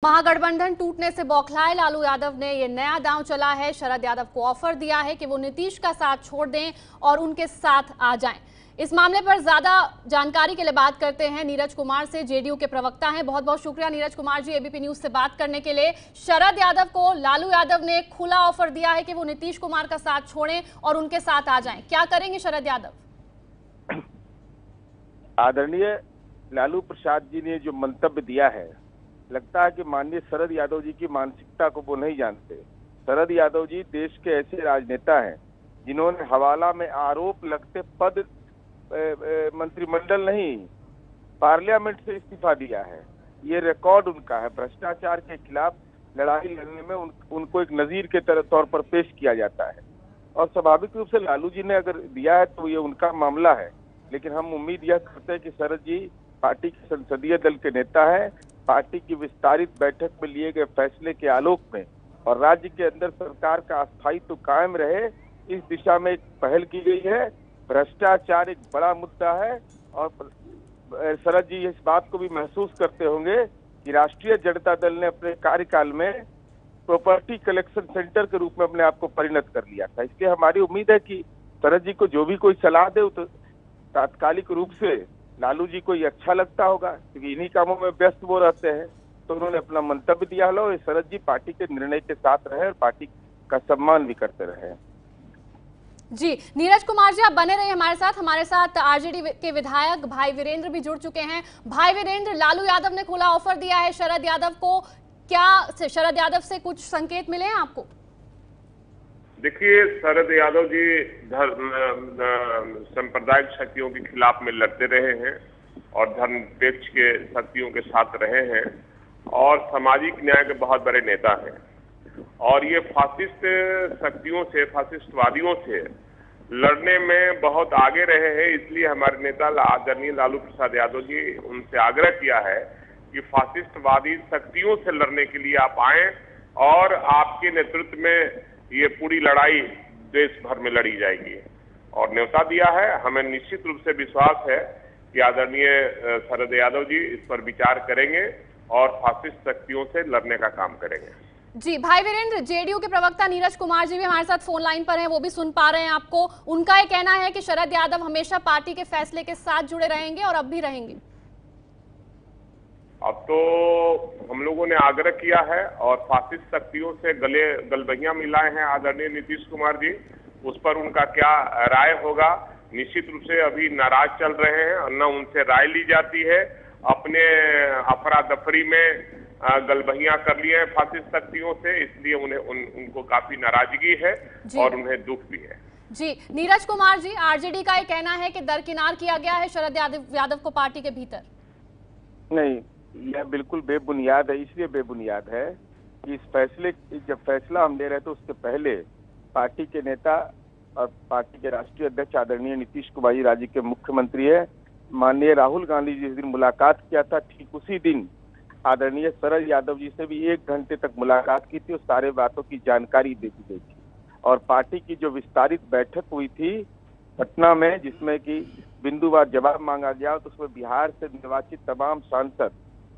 महागठबंधन टूटने से बौखलाए लालू यादव ने ये नया दांव चला है। शरद यादव को ऑफर दिया है कि वो नीतीश का साथ छोड़ दें और उनके साथ आ जाएं। इस मामले पर ज्यादा जानकारी के लिए बात करते हैं नीरज कुमार से, जेडीयू के प्रवक्ता हैं। बहुत बहुत शुक्रिया नीरज कुमार जी एबीपी न्यूज से बात करने के लिए। शरद यादव को लालू यादव ने एक खुला ऑफर दिया है कि वो नीतीश कुमार का साथ छोड़ें और उनके साथ आ जाएं। क्या करेंगे शरद यादव? आदरणीय लालू प्रसाद जी ने जो मंतव्य दिया है, लगता है कि माननीय शरद यादव जी की मानसिकता को वो नहीं जानते। शरद यादव जी देश के ऐसे राजनेता हैं जिन्होंने हवाला में आरोप लगते पद मंत्रिमंडल नहीं, पार्लियामेंट से इस्तीफा दिया है। ये रिकॉर्ड उनका है। भ्रष्टाचार के खिलाफ लड़ाई लड़ने में उनको एक नजीर के तौर पर पेश किया जाता है और स्वाभाविक रूप से लालू जी ने अगर दिया है तो ये उनका मामला है। लेकिन हम उम्मीद यह करते हैं कि शरद जी पार्टी के संसदीय दल के नेता है, पार्टी की विस्तारित बैठक में लिए गए फैसले के आलोक में और राज्य के अंदर सरकार का अस्थायित्व कायम रहे, इस दिशा में एक पहल की गई है। भ्रष्टाचार एक बड़ा मुद्दा है और शरद जी इस बात को भी महसूस करते होंगे कि राष्ट्रीय जनता दल ने अपने कार्यकाल में प्रॉपर्टी कलेक्शन सेंटर के रूप में अपने आप को परिणत कर लिया था। इसलिए हमारी उम्मीद है कि शरद जी को जो भी कोई सलाह दे तो तात्कालिक रूप से लालू जी को ये अच्छा लगता होगा, क्योंकि इन्हीं कामों में व्यस्त वो रहते हैं। तो उन्होंने अपना मंतव्य दिया हो, शरद जी पार्टी के निर्णय के साथ रहे और पार्टी का सम्मान भी करते रहे। जी नीरज कुमार जी, आप बने रहिए हमारे साथ आरजेडी के विधायक भाई वीरेंद्र भी जुड़ चुके हैं। भाई वीरेंद्र, लालू यादव ने खुला ऑफर दिया है शरद यादव को, क्या शरद यादव से कुछ संकेत मिले हैं आपको? देखिए, शरद यादव जी सांप्रदायिक शक्तियों के खिलाफ में लड़ते रहे हैं और धर्मनिरपेक्ष के शक्तियों के साथ रहे हैं और सामाजिक न्याय के बहुत बड़े नेता हैं। और ये फासिस्ट शक्तियों से, फासिस्टवादियों से लड़ने में बहुत आगे रहे हैं। इसलिए हमारे नेता आदरणीय लालू प्रसाद यादव जी उनसे आग्रह किया है कि फासिस्टवादी शक्तियों से लड़ने के लिए आप आए और आपके नेतृत्व में ये पूरी लड़ाई देश भर में लड़ी जाएगी और न्योता दिया है। हमें निश्चित रूप से विश्वास है कि आदरणीय शरद यादव जी इस पर विचार करेंगे और फासिस्ट शक्तियों से लड़ने का काम करेंगे। जी भाई वीरेंद्र, जेडीयू के प्रवक्ता नीरज कुमार जी भी हमारे साथ फोन लाइन पर हैं, वो भी सुन पा रहे हैं आपको। उनका ये कहना है कि शरद यादव हमेशा पार्टी के फैसले के साथ जुड़े रहेंगे और अब भी रहेंगे। अब तो हम लोगों ने आग्रह किया है और फासिस्ट शक्तियों से गलबहियां मिलाए हैं आदरणीय नीतीश कुमार जी। उस पर उनका क्या राय होगा, निश्चित रूप से अभी नाराज चल रहे हैं और न उनसे राय ली जाती है। अपने अफरा दफरी में गलबहियां कर लिए हैं फासिस्ट शक्तियों से, इसलिए उनको काफी नाराजगी है और उन्हें दुख भी है। जी नीरज कुमार जी, आरजेडी का ये कहना है कि दरकिनार किया गया है शरद यादव को पार्टी के भीतर। नहीं, यह बिल्कुल बेबुनियाद है। इसलिए बेबुनियाद है कि इस फैसले, जब फैसला हम ले रहे थे उसके पहले पार्टी के नेता और पार्टी के राष्ट्रीय अध्यक्ष आदरणीय नीतीश कुमार जी, राज्य के मुख्यमंत्री है, माननीय राहुल गांधी जी जिस दिन मुलाकात किया था, ठीक उसी दिन आदरणीय शरद यादव जी से भी 1 घंटे तक मुलाकात की थी और सारे बातों की जानकारी दे दी गई थी। और पार्टी की जो विस्तारित बैठक हुई थी पटना में, जिसमें कि बिंदुवार जवाब मांगा गया, तो उसमें बिहार से निर्वाचित तमाम सांसद,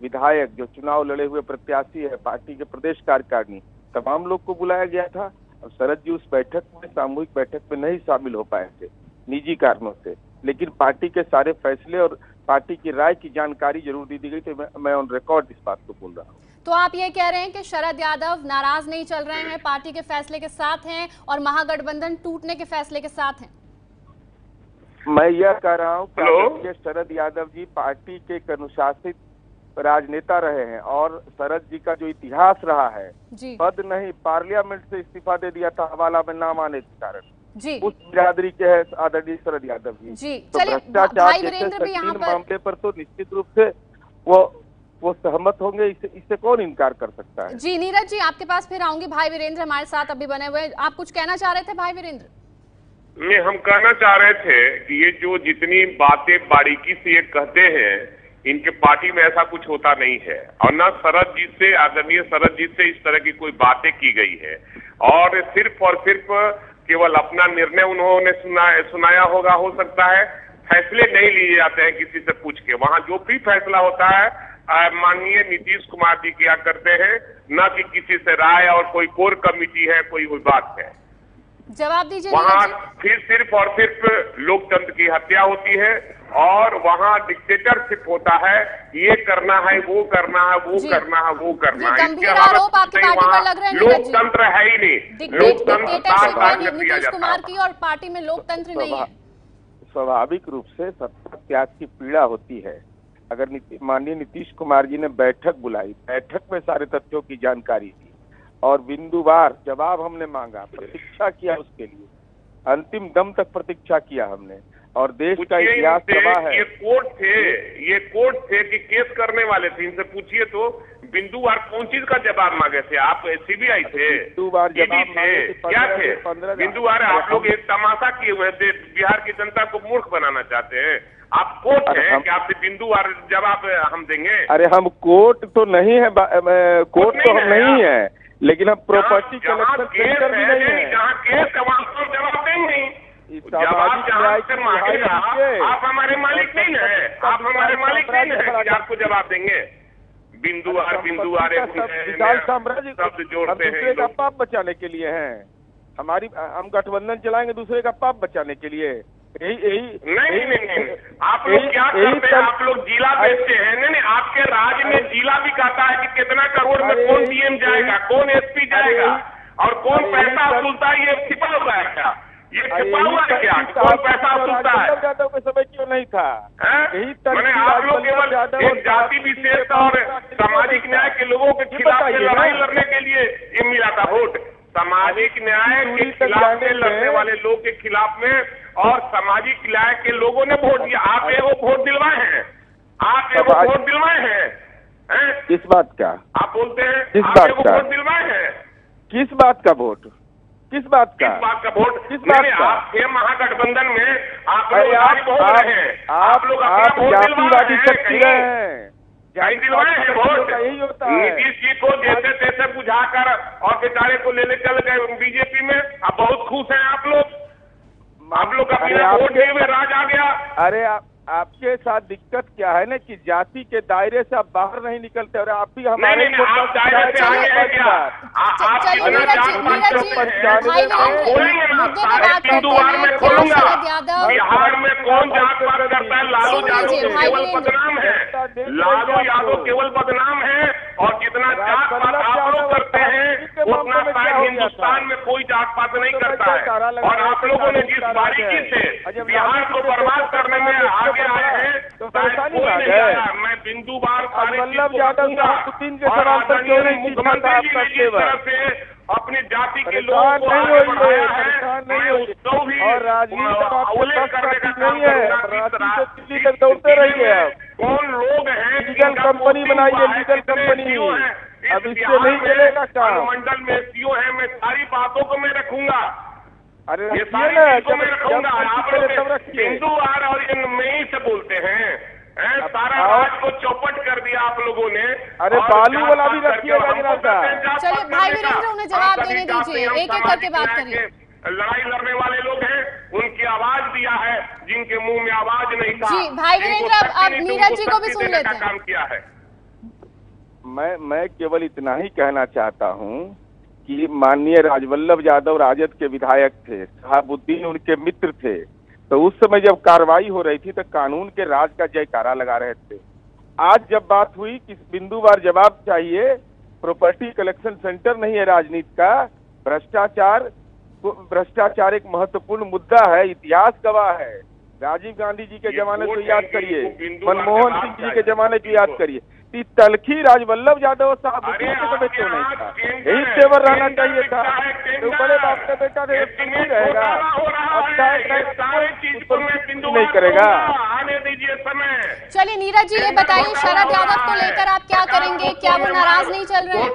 विधायक, जो चुनाव लड़े हुए प्रत्याशी है, पार्टी के प्रदेश कार्यकारिणी, तमाम लोग को बुलाया गया था। अब शरद जी उस बैठक में, सामूहिक बैठक में नहीं शामिल हो पाए थे निजी कारणों से, लेकिन पार्टी के सारे फैसले और पार्टी की राय की जानकारी जरूर दी गई थी। मैं ऑन रिकॉर्ड इस बात को बोल रहा हूँ। तो आप ये कह रहे हैं कि शरद यादव नाराज नहीं चल रहे हैं, पार्टी के फैसले के साथ हैं और महागठबंधन टूटने के फैसले के साथ हैं? मैं यह कह रहा हूँ कि शरद यादव जी पार्टी के एक अनुशासित राजनेता रहे हैं और शरद जी का जो इतिहास रहा है, पद नहीं पार्लियामेंट से इस्तीफा दे दिया था हवाला में नाम आने के कारण, जी उस बिरादरी के है आदरणीय शरद यादव जी। तो भ्रष्टाचार जैसे मामले पर तो निश्चित रूप से वो सहमत होंगे, इससे कौन इनकार कर सकता है। जी नीरज जी, आपके पास फिर आऊंगी। भाई वीरेंद्र हमारे साथ अभी बने हुए, आप कुछ कहना चाह रहे थे भाई वीरेंद्र? नहीं, हम कहना चाह रहे थे कि ये जो जितनी बातें बारीकी से ये कहते हैं, इनके पार्टी में ऐसा कुछ होता नहीं है और न शरद जी से, आदरणीय शरद जी से इस तरह की कोई बातें की गई है और सिर्फ केवल अपना निर्णय उन्होंने सुनाया होगा, हो सकता है। फैसले नहीं लिए जाते हैं किसी से पूछ के, वहां जो भी फैसला होता है माननीय नीतीश कुमार जी किया करते हैं, न कि किसी से राय और कोई कोर कमेटी है, कोई बात है। जवाब दीजिए। वहां फिर सिर्फ और सिर्फ लोकतंत्र की हत्या होती है और वहां डिक्टेटरशिप होता है। ये करना है, वो करना है, वो करना है, वो करना है। गंभीर आरोप आपकी पार्टी पर लग रहे हैं। लोकतंत्र है ही नहीं। लोकतंत्र नीतीश कुमार की और पार्टी में लोकतंत्र नहीं है। स्वाभाविक रूप से सत्ता त्याग की पीड़ा होती है। अगर माननीय नीतीश कुमार जी ने बैठक बुलाई, बैठक में सारे तथ्यों की जानकारी दी और बिंदुवार जवाब हमने मांगा, प्रतीक्षा किया, उसके लिए अंतिम दम तक प्रतीक्षा किया हमने, और देश का इतिहास गवाह है। ये कोर्ट थे कि केस करने वाले थे, इनसे पूछिए तो बिंदुवार कौन चीज का जवाब मांगे थे? आप सीबीआई थे, बिंदुवार जवाब थे, क्या थे? बिंदुवार आप लोग एक तमाशा किए हुए थे, बिहार की जनता को मूर्ख बनाना चाहते हैं। आप कोर्ट हैं कि आपसे बिंदुवार जवाब हम देंगे? अरे हम कोर्ट तो नहीं है, कोर्ट तो हम नहीं है, लेकिन हम प्रॉपर्टी कलेक्शन सेंटर भी नहीं है। जहाँ केस है वहाँ तो जवाब देंगे। जवाब जहाँ से मांगेगा, आप हमारे मालिक नहीं है, आप हमारे मालिक नहीं है कि आपको जवाब देंगे। बिंदुवार विशाल साम्राज्य शब्द जोड़ते हैं, दूसरे का पाप बचाने के लिए हैं। हम गठबंधन चलाएंगे दूसरे का पाप बचाने के लिए। नहीं, आप लोग क्या करते हैं? आप लोग जिला बेचते हैं। नहीं, आपके राज्य में जिला भी कहता है कि कितना करोड़ में कौन डीएम जाएगा, कौन एसपी जाएगा और कौन पैसा वसूलता है। ये छिपा हुआ है क्या? ये छिपा हुआ है क्या? कौन पैसा वसूलता है? यादव के समय क्यों नहीं था? मैंने आप लोग केवल एक जाति विशेष और सामाजिक न्याय के लोगों के खिलाफ लड़ाई लड़ने के लिए ये मिला था वोट। सामाजिक न्याय के खिलाफ में लड़ने वाले लोग के खिलाफ में और सामाजिक न्याय के लोगों ने वोट दिया। आप एगो वोट दिलवाए हैं, आप एगो वोट दिलवाए हैं। किस बात का आप बोलते हैं? किस आप बात एगो का वोट दिलवाए हैं? किस बात का वोट? किस बात का? किस बात का वोट? किस बात का? आप थे महागठबंधन में, आप लोग आज बहुत रहे हैं, आप लोग अपना वोट जातिवादी शक्ति रहे हैं, कहीं दिलवाए हैं वोट? यही होता है। नीतीश जी को जैसे तैसे बुझाकर और बेचारे को लेने चल गए बीजेपी में। अब बहुत खुश हैं आप लोग का बिना वोट दिए हुए राज आ गया। अरे आपके साथ दिक्कत क्या है ना कि जाति के दायरे से आप बाहर नहीं निकलते और आप भी हमारे नहीं, आप दायरे से आगे हैं क्या? आप कितना हिंदुवार में खोलूंगा। बिहार में कौन जात पात करता है? लालू यादव केवल बदनाम है, लालू यादव केवल बदनाम है। और जितना जात पात आप लोग करते हैं उतना शायद हिंदुस्तान में कोई जात पात नहीं करता है। और आप लोगों ने जिस बारीकी से बिहार को बर्बाद करने में आगे आए हैं, तो कोई नहीं आया। मैं बिंदुवार मुख्यमंत्री जी ने जिस तरह से अपनी जाति के लोगों को आगे बढ़ाया है, मैं उसको भी उल्लेख करने का काम करूंगा। दौड़ते रहिए। कौन लोग हैं? लीगल कंपनी बनाइए, लीगल कंपनी। अब इससे नहीं चलेगा काम। मंडल में सीओ है, मैं सारी बातों को मैं रखूंगा। अरे ये सारी चीजों में रखूंगा। आप लोग बिंदुवार और मैं ही से बोलते हैं, सारा राज को चौपट कर दिया आप लोगों ने। अरे बालू वाला भी रखिएगा जरा सा। चलिए भाई वीरेंद्र, उन्हें जवाब देने दीजिए, एक एक करके बात करिए। लड़ाई लड़ने वाले लोग हैं, उनकी आवाज दिया है जिनके मुंह में आवाज नहीं था। जी भाई वीरेंद्र, अब नीरज जी को भी सुन लेते हैं। काम किया है। मैं केवल इतना ही कहना चाहता हूँ कि माननीय राजवल्लभ यादव राजद के विधायक थे, शहाबुद्दीन उनके मित्र थे, तो उस समय जब कार्रवाई हो रही थी तो कानून के राज का जयकारा लगा रहे थे। आज जब बात हुई कि बिंदुवार जवाब चाहिए, प्रॉपर्टी कलेक्शन सेंटर नहीं है राजनीति का, भ्रष्टाचार एक महत्वपूर्ण मुद्दा है, इतिहास गवाह है। राजीव गांधी जी के जमाने को याद करिए, मनमोहन सिंह जी के जमाने को याद करिए। तलखी राजवल्लभ यादव साहब के समय क्यों नहीं था? यही तेवर रहना चाहिए था। तो बड़े बाप का बेटा नहीं रहेगा, नहीं करेगा। आने दीजिए समय। चलिए नीरज जी, ये बताइए शरद यादव को लेकर आप क्या करेंगे? क्या वो नाराज नहीं चल रहे हैं?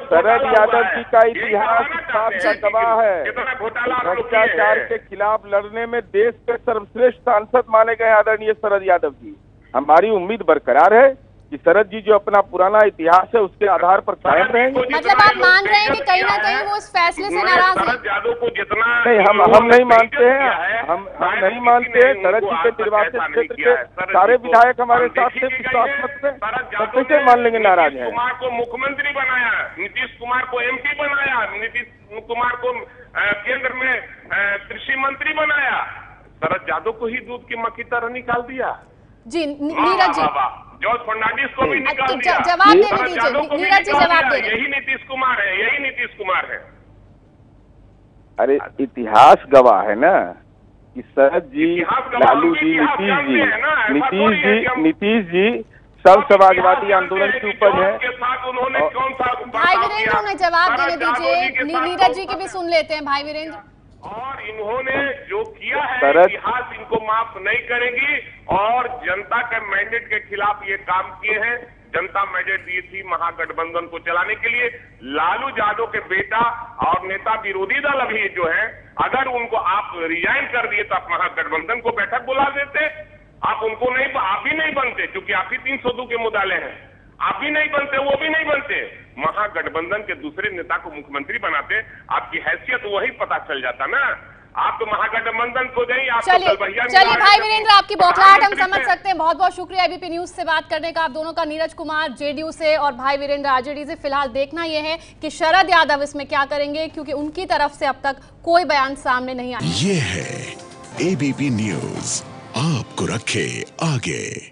शरद यादव जी का इतिहास का गवाह है। भ्रष्टाचार के खिलाफ लड़ने में देश के सर्वश्रेष्ठ सांसद माने गए आदरणीय शरद यादव जी। हमारी उम्मीद बरकरार है कि शरद जी जो अपना पुराना इतिहास है उसके आधार पर कायम रहेंगे। मतलब आप मान रहे हैं कि कहीं ना कहीं वो इस फैसले से नाराज हैं? शरद यादव को जितना नहीं, हम नहीं मानते हैं, हम नहीं मानते हैं। शरद जी के निर्वाचित क्षेत्र के सारे विधायक हमारे साथ थे विश्वास मत में, तो कैसे मान लेंगे नाराज है? कुमार को मुख्यमंत्री बनाया, नीतीश कुमार को MP बनाया, नीतीश कुमार को केंद्र में कृषि मंत्री बनाया, शरद यादव को ही दूध की मक्खी तरह निकाल दिया। जी नीरज जी, जॉर्ज फर्नांडिस को भी निकाल दिया। जवाब देने दीजिए नीरज जी, जवाब दे रहे हैं। यही नीतीश कुमार है, यही नीतीश कुमार है। अरे इतिहास गवाह है ना कि शरद जी, लालू जी, नीतीश जी सब समाजवादी आंदोलन के ऊपर है। भाई वीरेंद्र उन्हें जवाब देने दीजिए, नीरज जी की भी सुन लेते हैं। भाई वीरेंद्र, और इन्होंने जो किया है इतिहास इनको माफ नहीं करेगी, और जनता के मैंडेट के खिलाफ ये काम किए हैं। जनता मैंडेट दी थी महागठबंधन को चलाने के लिए। लालू यादव के बेटा और नेता विरोधी दल अभी जो है, अगर उनको आप रिजाइन कर दिए तो आप महागठबंधन को बैठक बुला देते। आप उनको नहीं, आप भी नहीं बनते, क्योंकि आप ही 302 के मुद्दाले हैं। आप भी नहीं बनते, वो भी नहीं बनते, महागठबंधन के दूसरे नेता को मुख्यमंत्री बनाते, आपकी हैसियत वही पता चल जाता ना। आप तो महागठबंधन को नहीं, आप चलिए भाई वीरेंद्र, आपकी बौखलाहट हम समझ सकते हैं। बहुत बहुत शुक्रिया ABP न्यूज से बात करने का आप दोनों का। नीरज कुमार JDU से और भाई वीरेंद्र RJD से। फिलहाल देखना यह है कि शरद यादव इसमें क्या करेंगे, क्योंकि उनकी तरफ से अब तक कोई बयान सामने नहीं आया। ये है ABP न्यूज, आपको रखे आगे।